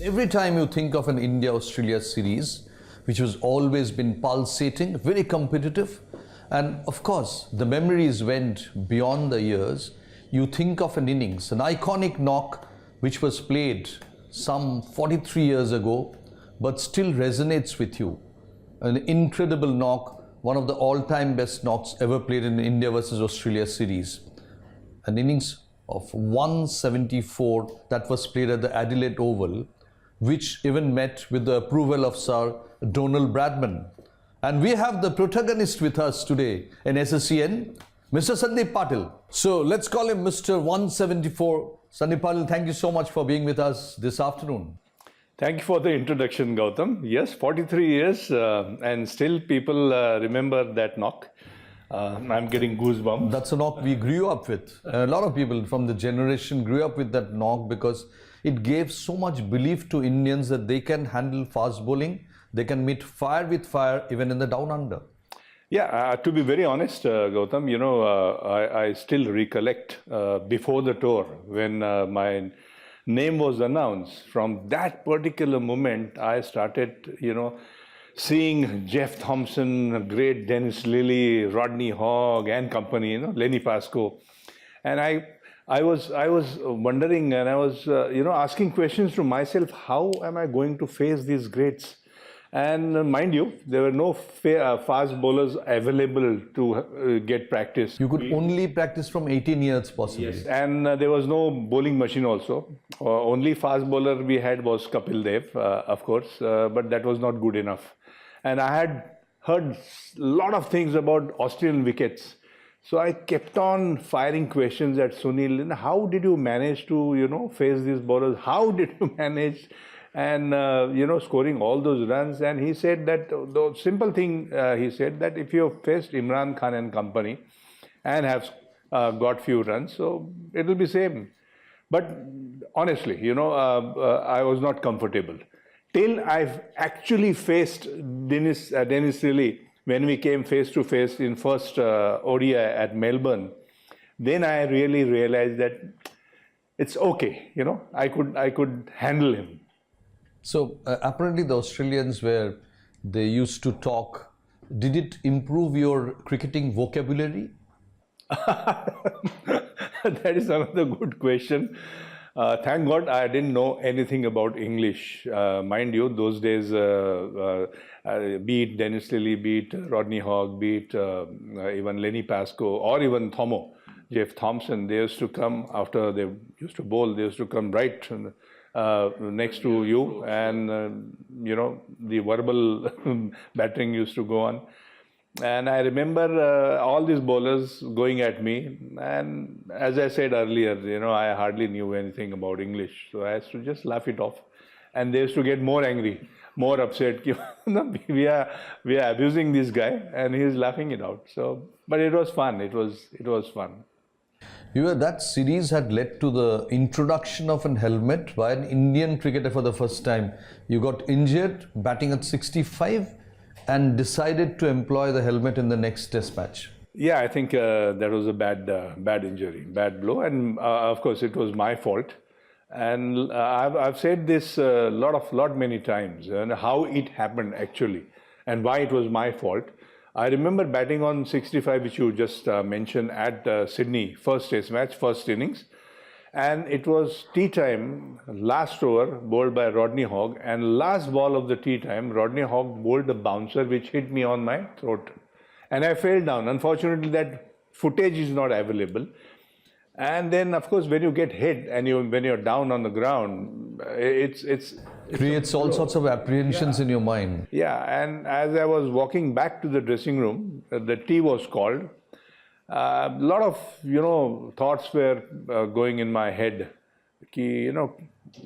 Every time you think of an India-Australia series, which has always been pulsating, very competitive, and of course, the memories went beyond the years, you think of an innings, an iconic knock which was played some 43 years ago, but still resonates with you. An incredible knock, one of the all-time best knocks ever played in India versus Australia series. An innings of 174 that was played at the Adelaide Oval, which even met with the approval of Sir Donald Bradman. And we have the protagonist with us today in SSEN, Mr. Sandip Patil. So let's call him Mr. 174. Sandip Patil, thank you so much for being with us this afternoon. Thank you for the introduction, Gautam. Yes, 43 years and still people remember that knock. I'm getting goosebumps. That's a knock we grew up with. A lot of people from the generation grew up with that knock because it gave so much belief to Indians that they can handle fast bowling, they can meet fire with fire even in the down under. Yeah, to be very honest, Gautam, you know, I still recollect before the tour when my name was announced. From that particular moment, I started, you know, seeing Jeff Thompson, great Dennis Lillee, Rodney Hogg and company, you know, Lenny Pascoe. And I was wondering and I was, you know, asking questions to myself, how am I going to face these greats? And mind you, there were no fast bowlers available to get practice. You could only practice from 18 years possibly. Yes, and there was no bowling machine also. Only fast bowler we had was Kapil Dev, of course, but that was not good enough. And I had heard a lot of things about Australian wickets. So I kept on firing questions at Sunil. How did you manage to, you know, face these bowlers? How did you manage? And, you know, scoring all those runs. And he said that the simple thing, he said that if you have faced Imran Khan and company and have got few runs, so it will be same. But honestly, you know, I was not comfortable. Till I've actually faced Dennis Lillee when we came face to face in first ODI at Melbourne, then I really realized that it's okay, you know, I could handle him. So apparently the Australians they used to talk. Did it improve your cricketing vocabulary? That is another good question. Thank God I didn't know anything about English. Mind you, those days, be it Dennis Lillee, be it Rodney Hogg, be it even Lenny Pascoe, or even Thomo, Jeff Thompson, they used to come after they used to bowl, they used to come right next to you, and you know, the verbal battering used to go on. And I remember all these bowlers going at me, and as I said earlier, you know, I hardly knew anything about English, so I used to just laugh it off, and they used to get more angry, more upset. we are abusing this guy, and he is laughing it out. So, but it was fun. It was fun. That series had led to the introduction of an helmet by an Indian cricketer for the first time. You got injured batting at 65 and decided to employ the helmet in the next test match. Yeah, I think that was a bad injury, bad blow, and of course it was my fault. And I've said this many times, and how it happened actually, and why it was my fault. I remember batting on 65, which you just mentioned, at Sydney, first test match, first innings. And it was tea time, last over, bowled by Rodney Hogg. And last ball of the tea time, Rodney Hogg bowled a bouncer which hit me on my throat. And I fell down. Unfortunately, that footage is not available. And then, of course, when you get hit and when you're down on the ground, it creates all sorts of apprehensions in your mind. Yeah, and as I was walking back to the dressing room, the tea was called. A lot of, you know, thoughts were going in my head. You know,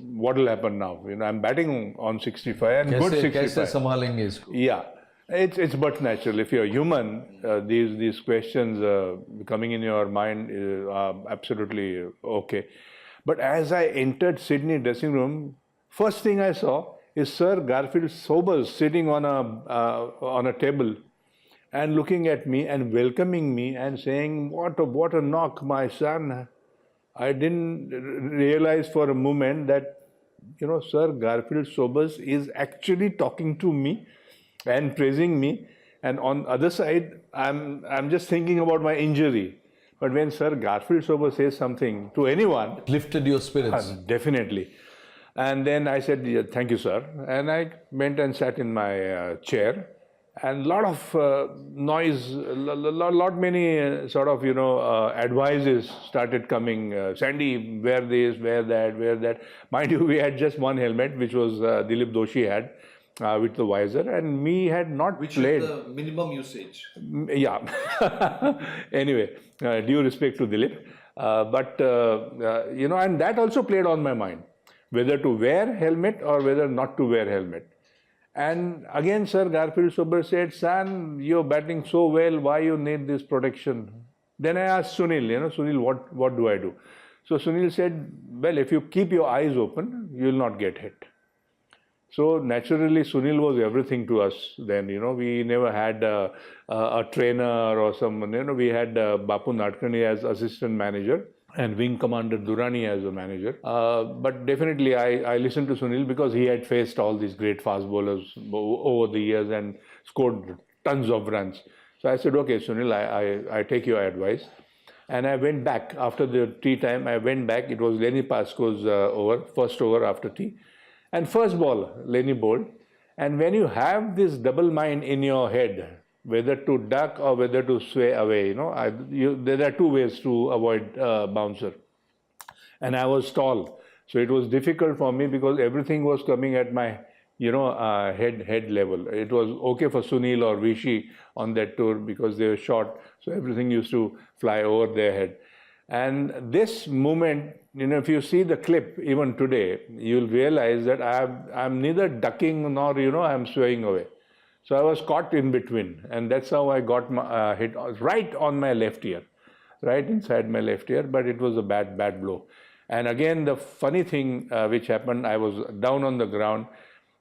what will happen now? You know, I'm batting on 65 and good 65. Yeah. It's but natural. If you're human, these questions coming in your mind are absolutely okay. But as I entered Sydney dressing room, first thing I saw is Sir Garfield Sobers sitting on a table and looking at me and welcoming me and saying, "What a knock, my son." I didn't realize for a moment that Sir Garfield Sobers is actually talking to me and praising me. And on the other side, I'm just thinking about my injury. But when Sir Garfield Sobers says something to anyone, Lifted your spirits. definitely. And then I said, yeah, thank you, sir. And I went and sat in my chair. And a lot of noise, lot many advices started coming. Sandy, wear this, wear that, wear that. Mind you, we had just one helmet, which was Dilip Doshi had with the visor, and me had not played. Which is the minimum usage. Yeah. Anyway, due respect to Dilip. And that also played on my mind, whether to wear helmet or whether not to wear helmet. And again, Sir Garfield Sobers said, son, you're batting so well, why you need this protection? Then I asked Sunil, Sunil, what do I do? So Sunil said, well, if you keep your eyes open, you will not get hit. So naturally, Sunil was everything to us then. We never had a trainer or someone. We had Bapu Nadkarni as assistant manager and Wing Commander Durrani as a manager. But definitely I listened to Sunil because he had faced all these great fast bowlers over the years and scored tons of runs. So I said, okay, Sunil, I take your advice. And I went back after the tea time. I went back. It was Lenny Pascoe's first over after tea. And first ball, Lenny bowled. And when you have this double mind in your head, whether to duck or whether to sway away, there are two ways to avoid bouncer. And I was tall, so it was difficult for me because everything was coming at my, head level. It was okay for Sunil or Vishy on that tour because they were short, so everything used to fly over their head. And this moment, if you see the clip even today, you'll realize that I'm neither ducking nor, I'm swaying away. So I was caught in between, and that's how I got my, hit right on my left ear, right inside my left ear, but it was a bad blow. And again, the funny thing which happened, I was down on the ground.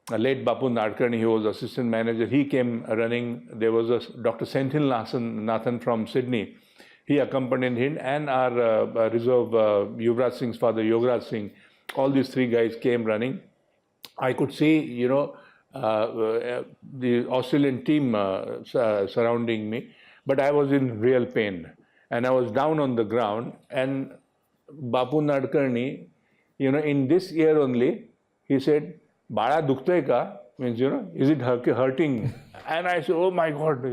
Late Bapu Nadkarni, he was assistant manager, he came running. There was a Dr. Senthil Nathan from Sydney. He accompanied him, and our reserve Yuvraj Singh's father, Yograj Singh. All these three guys came running. I could see, the Australian team surrounding me, but I was in real pain. And I was down on the ground, and Bapu Nadkarni, in this ear only, he said, Bada dukhte ka? Means, is it hurting? And I said, oh my God,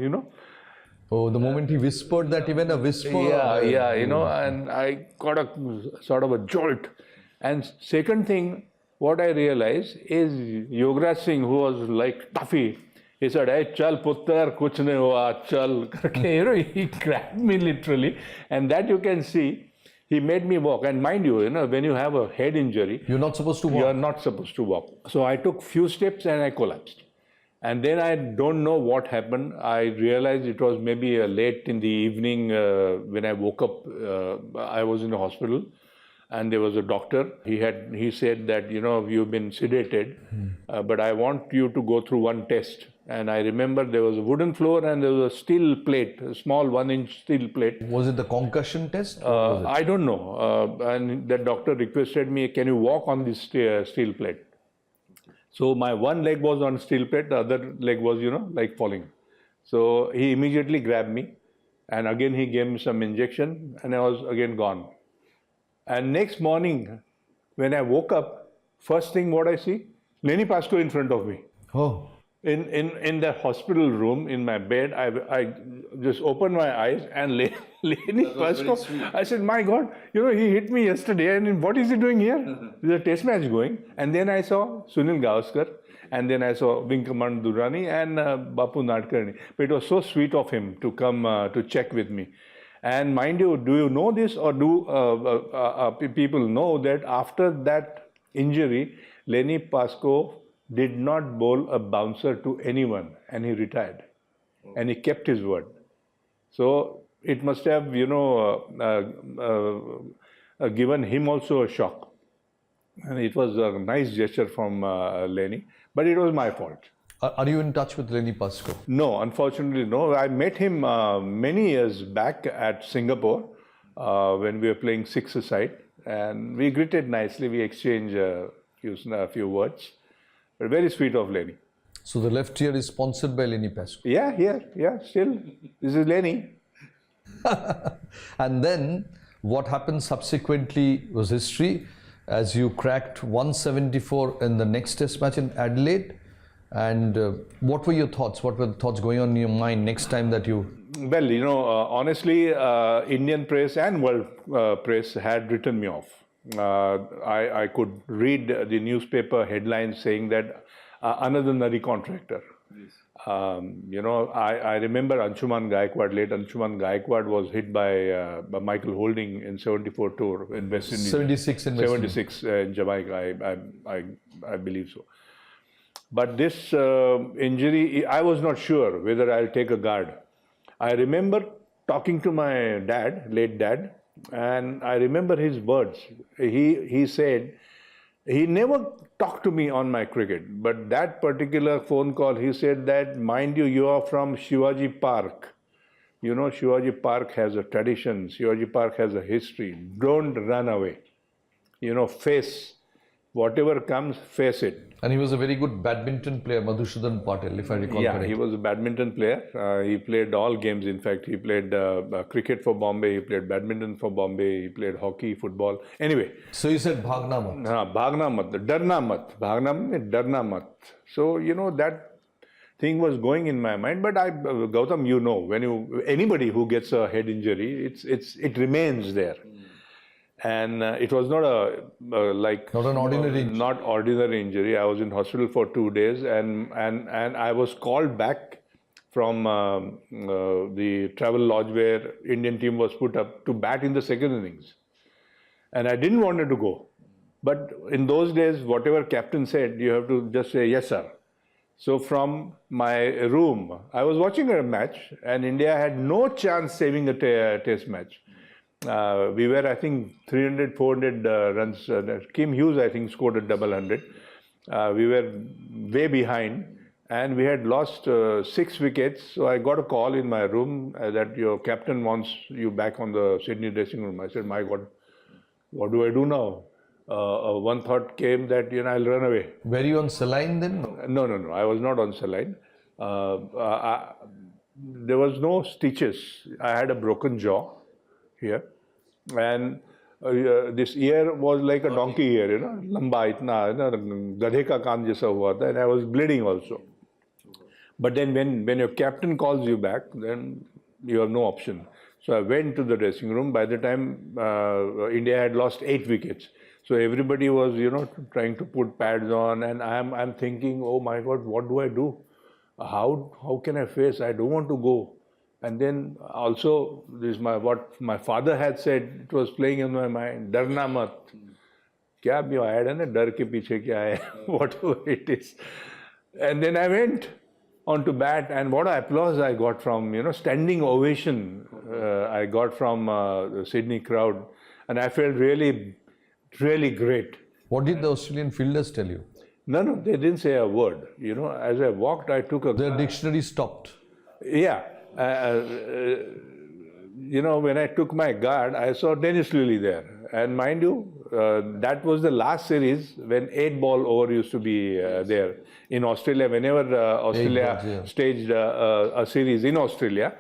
Oh, the moment he whispered that, even a whisper. Yeah, and I got a sort of a jolt. And second thing, what I realized is Yograj Singh, who was like Tuffy, he said, hey, chal puttar, kuch nahi hua, chal. He grabbed me literally. And that you can see, he made me walk. And mind you, when you have a head injury, You're not supposed to walk. You're not supposed to walk. So I took few steps and I collapsed. And then I don't know what happened. I realized it was maybe late in the evening when I woke up. I was in the hospital, and there was a doctor. He said that you've been sedated, but I want you to go through one test. And I remember there was a wooden floor and there was a steel plate, a small 1-inch steel plate. Was it the concussion test? I don't know. And the doctor requested me, can you walk on this steel plate? So my one leg was on steel plate, the other leg was, like falling. So he immediately grabbed me, and again he gave me some injection, and I was again gone. And next morning, when I woke up, first thing what I see, Lenny Pascoe in front of me. Oh. In the hospital room, in my bed, I just opened my eyes and Lenny Pascoe, I said, my God, he hit me yesterday, and what is he doing here? There's a test match going. And then I saw Sunil Gavaskar, and then I saw Wing Commander Durrani and Bapu Nadkarni. But it was so sweet of him to come to check with me. And mind you, do you know this, or do people know that after that injury, Lenny Pascoe did not bowl a bouncer to anyone, and he retired. And he kept his word. So it must have, given him also a shock. And it was a nice gesture from Lenny, but it was my fault. Are you in touch with Lenny Pascoe? No, unfortunately, no. I met him many years back at Singapore when we were playing six-a-side, and we greeted nicely. We exchanged use a few words. But very sweet of Lenny. So the left ear is sponsored by Lenny Pascoe. Yeah, still. This is Lenny. And then what happened subsequently was history, as you cracked 174 in the next test match in Adelaide. And what were your thoughts? What were the thoughts going on in your mind next time that you... Well, honestly, Indian press and world press had written me off. I could read the newspaper headlines saying that another Nari contractor. Yes. I remember Anshuman Gaikwad, late Anshuman Gaikwad was hit by Michael Holding in 74 tour in West Indies. 76 in West 76 in Jamaica, I believe so. But this injury, I was not sure whether I'll take a guard. I remember talking to my dad, late dad, and I remember his words. He said, he never talked to me on my cricket, but that particular phone call, he said that, mind you, you are from Shivaji Park. You know, Shivaji Park has a tradition, Shivaji Park has a history. Don't run away. Face whatever comes, face it. And he was a very good badminton player, Sandip Patil, if I recall correctly. Yeah, he was a badminton player. He played all games, in fact. He played cricket for Bombay, he played badminton for Bombay, he played hockey, football. Anyway. So you said Bhagna Mat. Bhagna Mat, Darna Mat. Bhagna Mat, Darna Mat. So, that thing was going in my mind. But Gautam, when anybody who gets a head injury, it remains there. And it was not not an ordinary injury. Not ordinary injury. I was in hospital for 2 days, and I was called back from the travel lodge where Indian team was put up to bat in the second innings, and I didn't want to go. But in those days, whatever captain said, you have to just say yes, sir. So from my room, I was watching a match, and India had no chance saving a test match. We were, I think, 300, 400 runs. Kim Hughes, I think, scored a double 100. We were way behind, and we had lost 6 wickets. So I got a call in my room that your captain wants you back on the Sydney dressing room. I said, my God, what do I do now? One thought came that, I'll run away. Were you on saline then? No. I was not on saline. There was no stitches. I had a broken jaw here, and this ear was like a donkey ear, lamba itna, gadhe ka kaan jaisa hua tha, and I was bleeding also. But then when your captain calls you back, then you have no option. So I went to the dressing room. By the time India had lost 8 wickets, so everybody was trying to put pads on, and I'm thinking, oh my God, what do I do? How can I face? I don't want to go. And then also, what my father had said, it was playing in my mind, Darna mat. Kya bhi aaya hai na, dar ke piche kya hai, whatever it is. And then I went on to bat, and what applause I got from, standing ovation I got from the Sydney crowd. And I felt really, really great. What did the Australian fielders tell you? No, they didn't say a word. As I walked, I took a... Their dictionary stopped. Yeah. When I took my guard, I saw Dennis Lilly there. And mind you, that was the last series when 8-ball over used to be there. In Australia, whenever Australia staged a series in Australia,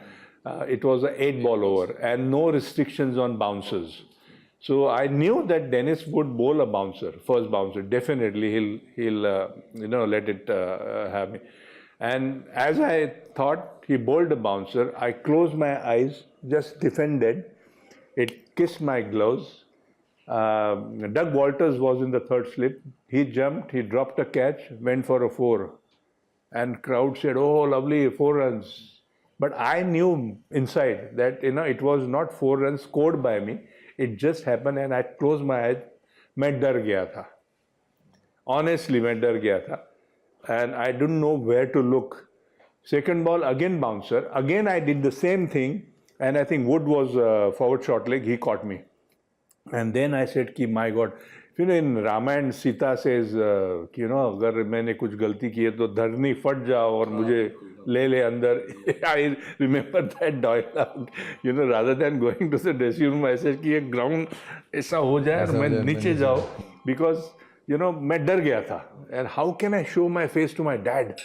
it was an 8-ball over and no restrictions on bouncers. So I knew that Dennis would bowl a bouncer, first bouncer. Definitely he'll let it have me. And as I thought he bowled a bouncer, I closed my eyes, just defended. It kissed my gloves. Doug Walters was in the third slip. He jumped, he dropped a catch, went for a 4. And crowd said, oh, lovely, 4 runs. But I knew inside that, it was not 4 runs scored by me. It just happened, and I closed my eyes. मैं डर गया था. Honestly, मैं डर गया था. And I didn't know where to look. Second ball, again bouncer. Again, I did the same thing. And I think Wood was forward short leg. He caught me. And then I said, my God. In Ramayana, Sita says, अगर मैंने कुछ गलती की है तो धरनी फट जाओ और मुझे ले अंदर. I remember that dialogue. Rather than going to the dressing room, I said कि ये ground ऐसा हो जाए और मैं नीचे जाओ. Because मैं डर गया था. And how can I show my face to my dad?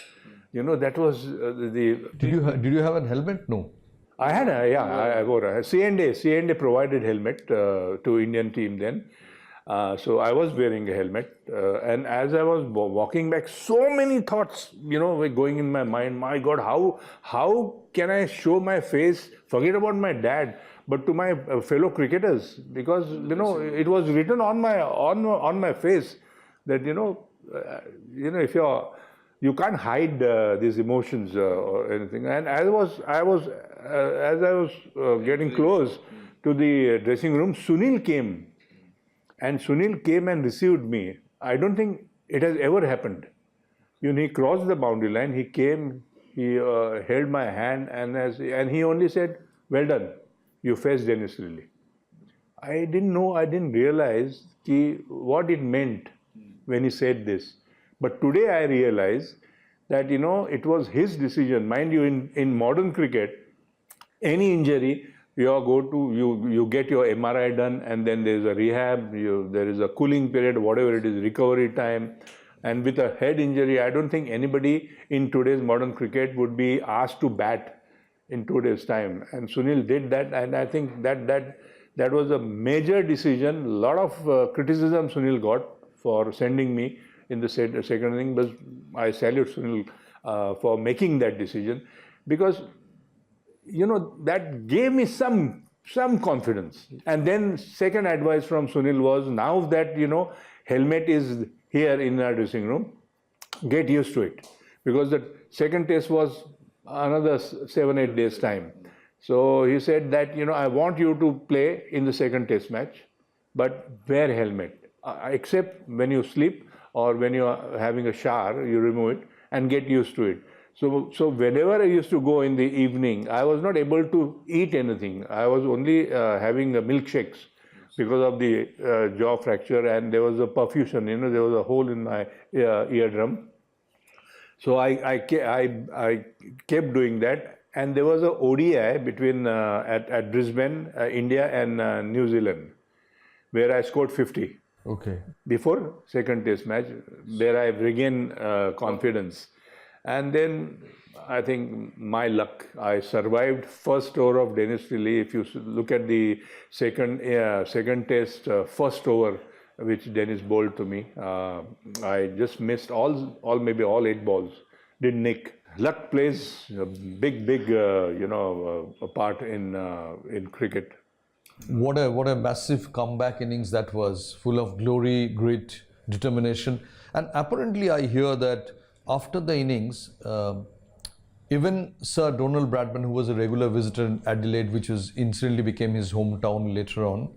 That was the. Did you have a helmet? No. I had I wore a CNA provided helmet to Indian team then. So I was wearing a helmet, and as I was walking back, so many thoughts, were going in my mind. My God, how can I show my face? Forget about my dad, but to my fellow cricketers, because it was written on my face that if you can't hide these emotions or anything. And as I was getting close to the dressing room, Sunil came. And Sunil came and received me. I don't think it has ever happened. He crossed the boundary line. He came. He held my hand, and he only said, "Well done. You faced Dennis Lillee." I didn't know. I didn't realize what it meant when he said this. But today I realize that it was his decision. Mind you, in modern cricket, any injury, you get your MRI done, and then there's a rehab, there is a cooling period, whatever it is, recovery time. And with a head injury, I don't think anybody in today's modern cricket would be asked to bat in today's time. And Sunil did that, and I think that was a major decision. A lot of criticism Sunil got for sending me in the second inning, but I salute Sunil for making that decision, because that gave me some confidence. And then second advice from Sunil was, now that helmet is here in our dressing room, get used to it, because the second test was another 7-8 days time. So he said that I want you to play in the second test match, but wear helmet, except when you sleep or when you are having a shower, you remove it and get used to it. So whenever I used to go in the evening, I was not able to eat anything. I was only having milkshakes because of the jaw fracture, and there was a perfusion. There was a hole in my eardrum. So I kept doing that, and there was a ODI between at Brisbane, India, and New Zealand, where I scored 50. Okay. Before second test match, there I regained confidence. And then I think my luck, I survived first over of Dennis Lillee. If you look at the second test, first over, which Dennis bowled to me, I just missed maybe all 8 balls. Didn't nick. Luck plays a big a part in cricket. What a massive comeback innings that was, full of glory, grit, determination. And apparently I hear that after the innings, even Sir Donald Bradman, who was a regular visitor in Adelaide, which incidentally became his hometown later on,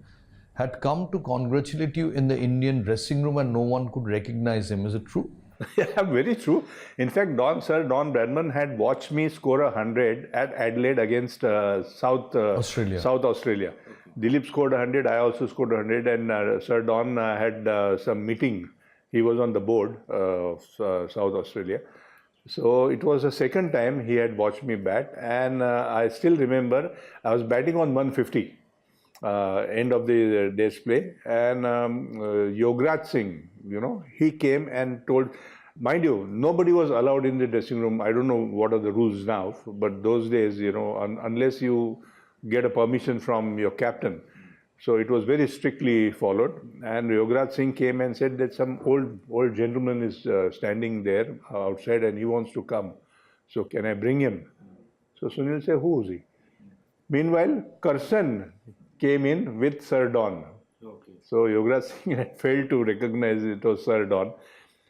had come to congratulate you in the Indian dressing room, and no one could recognize him. Is it true? Yeah, very true. In fact, Sir Don Bradman had watched me score 100 at Adelaide against South Australia. Dilip scored 100, I also scored 100, and Sir Don had some meeting. He was on the board of South Australia. So it was the second time he had watched me bat, and I still remember I was batting on 150, end of the day's play, and Yograj Singh, he came and told, mind you, nobody was allowed in the dressing room. I don't know what are the rules now, but those days, unless you get a permission from your captain. So it was very strictly followed, and Yograj Singh came and said that some old gentleman is standing there outside and he wants to come. So can I bring him? So Sunil said, who is he? Meanwhile, Carson came in with Sir Don. Okay. So Yograj Singh had failed to recognize it was Sir Don,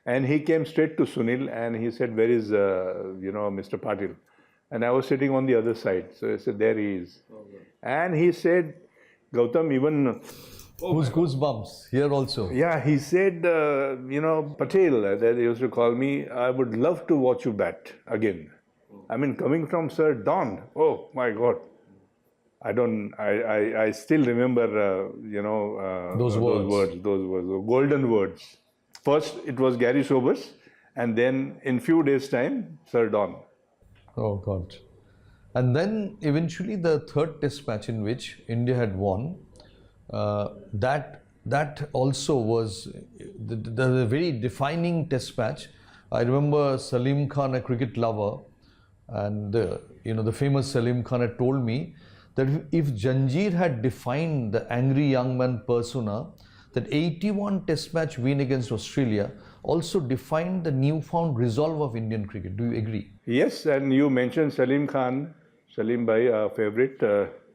and he came straight to Sunil and he said, where is Mr. Patil? And I was sitting on the other side. So I said, there he is. Okay. And he said, Gautam, even... Goosebumps here also. Yeah, he said, Patil, that he used to call me, I would love to watch you bat again. I mean, coming from Sir Don, oh my God. I still remember, those words, golden words. First, it was Gary Sobers, and then in few days' time, Sir Don. Oh God. And then eventually the third test match in which India had won, that that also was the very defining test match. I remember Salim Khan, a cricket lover, and the famous Salim Khan had told me that if Janjeer had defined the angry young man persona, that 81 test match win against Australia also defined the newfound resolve of Indian cricket. Do you agree? Yes, and you mentioned Salim Khan, Salim Bhai, our favorite.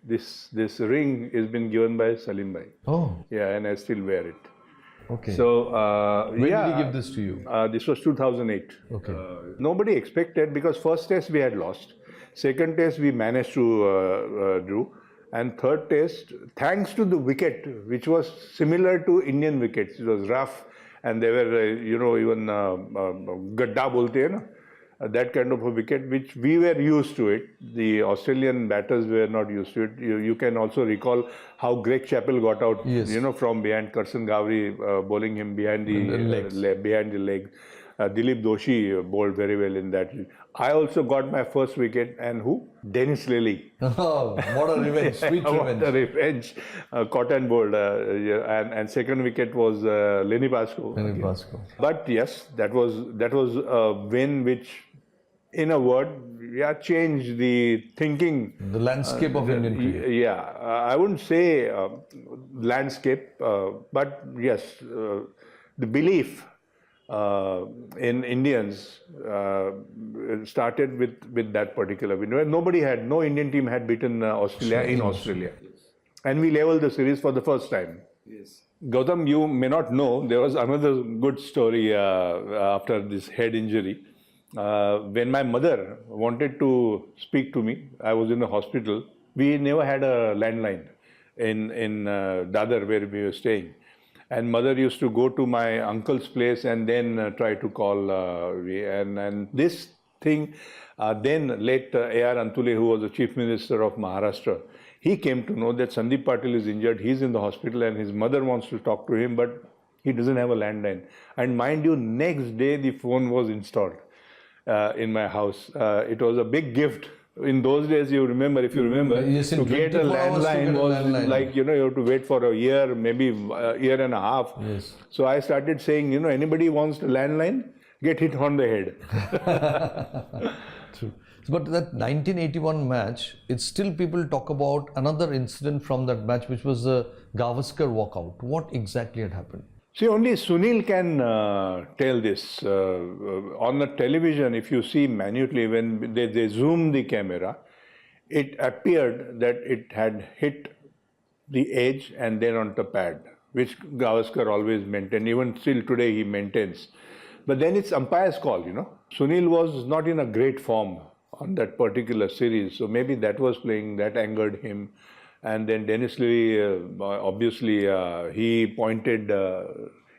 This ring has been given by Salim Bhai. Oh, Yeah, and I still wear it. okay. So, When yeah. did he give this to you? This was 2008. Okay. Nobody expected, because first test we had lost. Second test we managed to do. And third test, thanks to the wicket, which was similar to Indian wickets. It was rough, and they were, even gadda bolte hai na? That kind of a wicket, which we were used to it. The Australian batters were not used to it. You can also recall how Greg Chappell got out, Yes. from behind. Karsan Gowrie bowling him behind the legs. behind the leg. Dilip Doshi bowled very well in that. I also got my first wicket, and who? Dennis Lilly. Oh, what a revenge, sweet revenge. What a revenge. Cotton bowled. And second wicket was Lenny Pascoe. Lenny Pascoe. But yes, that was a win which, in a word, changed the thinking. The landscape of Indian cricket. Yeah, I wouldn't say landscape, but yes, the belief in Indians started with that particular win. No Indian team had beaten Australia in Australia. And we leveled the series for the first time. Yes. Gautam, you may not know, there was another good story after this head injury. When my mother wanted to speak to me, I was in the hospital. We never had a landline in Dadar, where we were staying. And mother used to go to my uncle's place and then try to call. And this thing, then late A.R. Antule, who was the Chief Minister of Maharashtra, he came to know that Sandip Patil is injured, he's in the hospital, and his mother wants to talk to him, but he doesn't have a landline. And mind you, next day the phone was installed in my house. It was a big gift. In those days, if you remember, Yes, to get a 24 hours to landline get a was landline. like, you have to wait for a year, maybe a year and a half. Yes. So I started saying, anybody wants a landline, get hit on the head. True. But that 1981 match, it's still people talk about another incident from that match, which was the Gavaskar walkout. What exactly had happened? See, only Sunil can tell this. On the television, if you see minutely, when they zoom the camera, it appeared that it had hit the edge and then on the pad, which Gavaskar always maintained. Even still today, he maintains. But then it's umpire's call, Sunil was not in a great form on that particular series, so maybe that was playing, that angered him. And then Dennis Lilly, obviously, he pointed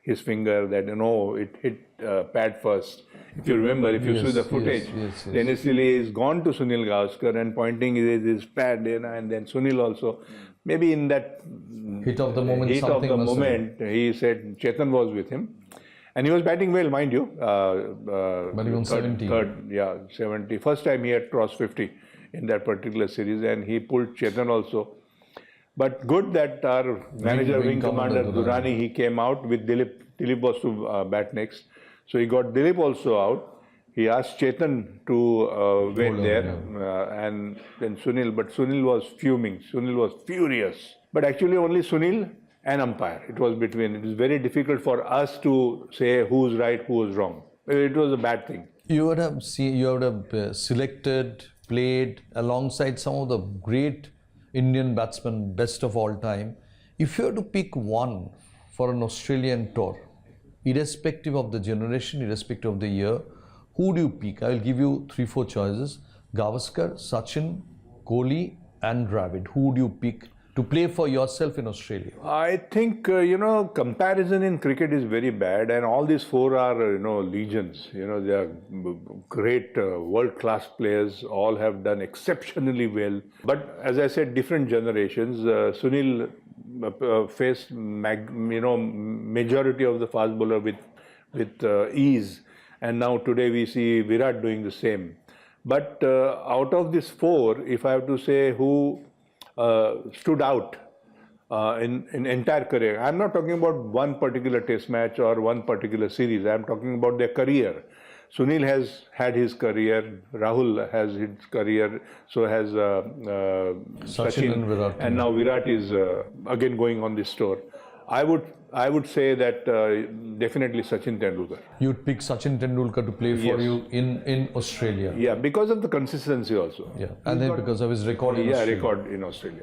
his finger that, it hit pad first. If you remember, if you see the footage, yes. Dennis Lilly is gone to Sunil Gavaskar and pointing his pad, and then Sunil also. Maybe in that Heat of the moment, he said Chetan was with him. And he was batting well, mind you. Batting on 70. 70. First time he had crossed 50 in that particular series, and he pulled Chetan also. But good that our manager, wing commander Durrani, he came out with Dilip. Dilip was to bat next. So he got Dilip also out. He asked Chetan to wait there, and then Sunil. But Sunil was fuming. Sunil was furious. But actually only Sunil and umpire. It was between. It was very difficult for us to say who's right, who's wrong. It was a bad thing. You would have selected, played alongside some of the great Indian batsmen, best of all time. If you were to pick one for an Australian tour, irrespective of the generation, irrespective of the year, who do you pick? I will give you 3-4 choices: Gavaskar, Sachin, Kohli, and Dravid. Who would you pick to play for yourself in Australia? I think, comparison in cricket is very bad, and all these four are, legions. They are great world-class players, all have done exceptionally well. But as I said, different generations. Sunil faced, majority of the fast bowler with ease, and now today we see Virat doing the same. But out of these four, if I have to say who stood out, in entire career. I'm not talking about one particular test match or one particular series. I'm talking about their career. Sunil has had his career, Rahul has his career, so has Sachin, and Virat. and now Virat is again going on this tour. I would say that definitely Sachin Tendulkar. You'd pick Sachin Tendulkar to play for Yes. you in Australia. Yeah, because of the consistency also. Yeah, and then because of his record in Yeah, Australia. record in Australia.